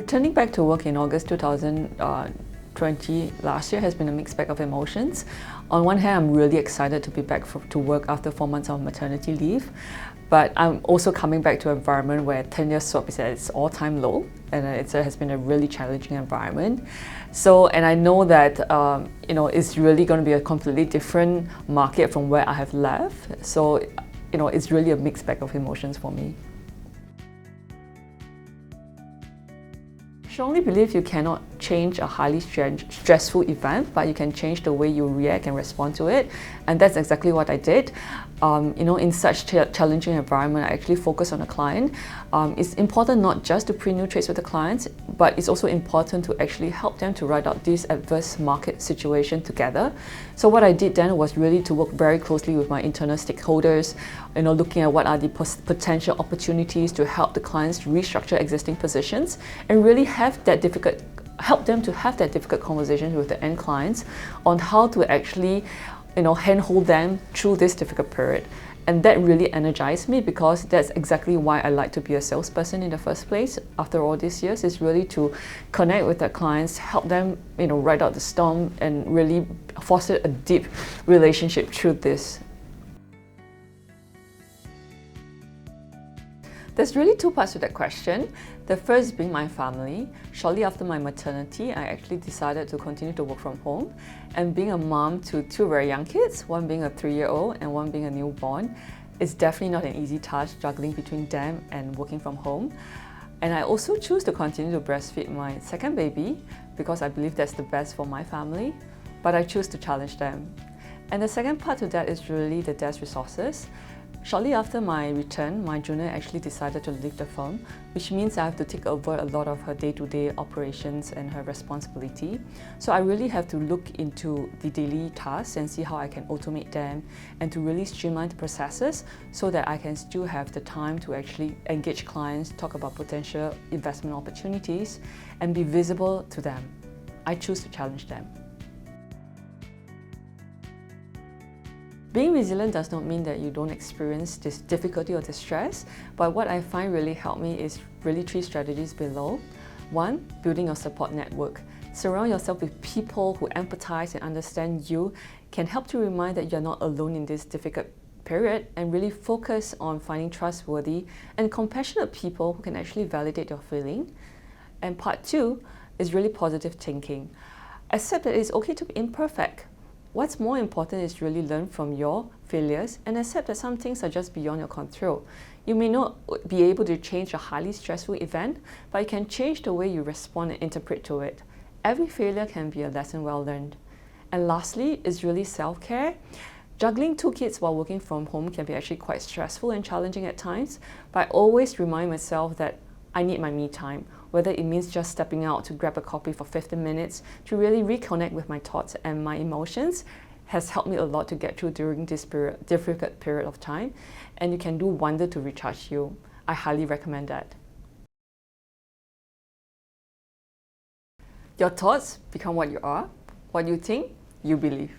Returning back to work in August 2020 last year has been a mixed bag of emotions. On one hand, I'm really excited to be back to work after 4 months of maternity leave, but I'm also coming back to an environment where 10-year swap is at its all-time low, and it has been a really challenging environment. And I know that it's really going to be a completely different market from where I have left. So it's really a mixed bag of emotions for me. I strongly believe you cannot change a highly stressful event, but you can change the way you react and respond to it. And that's exactly what I did. In such challenging environment, I actually focus on the client. It's important not just to print new trades with the clients, but it's also important to actually help them to ride out this adverse market situation together. So what I did then was really to work very closely with my internal stakeholders, looking at what are the potential opportunities to help the clients restructure existing positions and really help them to have that difficult conversation with the end clients on how to actually handhold them through this difficult period. And that really energized me, because that's exactly why I like to be a salesperson in the first place. After all these years, is really to connect with the clients, help them ride out the storm and really foster a deep relationship through this. There's really two parts to that question. The first being my family. Shortly after my maternity, I actually decided to continue to work from home. And being a mom to two very young kids, one being a 3-year-old and one being a newborn, it's definitely not an easy task juggling between them and working from home. And I also choose to continue to breastfeed my second baby because I believe that's the best for my family, but I choose to challenge them. And the second part to that is really the desk resources. Shortly after my return, my junior actually decided to leave the firm, which means I have to take over a lot of her day-to-day operations and her responsibility. So I really have to look into the daily tasks and see how I can automate them and to really streamline the processes so that I can still have the time to actually engage clients, talk about potential investment opportunities, and be visible to them. I choose to challenge them. Being resilient does not mean that you don't experience this difficulty or distress, but what I find really helped me is really 3 strategies below. 1, building your support network. Surround yourself with people who empathize and understand you, can help to remind that you're not alone in this difficult period, and really focus on finding trustworthy and compassionate people who can actually validate your feeling. And part 2 is really positive thinking. Accept that it's okay to be imperfect. What's more important is really learn from your failures and accept that some things are just beyond your control. You may not be able to change a highly stressful event, but you can change the way you respond and interpret to it. Every failure can be a lesson well learned. And lastly is really self-care. Juggling 2 kids while working from home can be actually quite stressful and challenging at times, but I always remind myself that I need my me time, whether it means just stepping out to grab a coffee for 15 minutes to really reconnect with my thoughts and my emotions has helped me a lot to get through during this difficult period of time, and you can do wonder to recharge you. I highly recommend that. Your thoughts become what you are. What you think, you believe.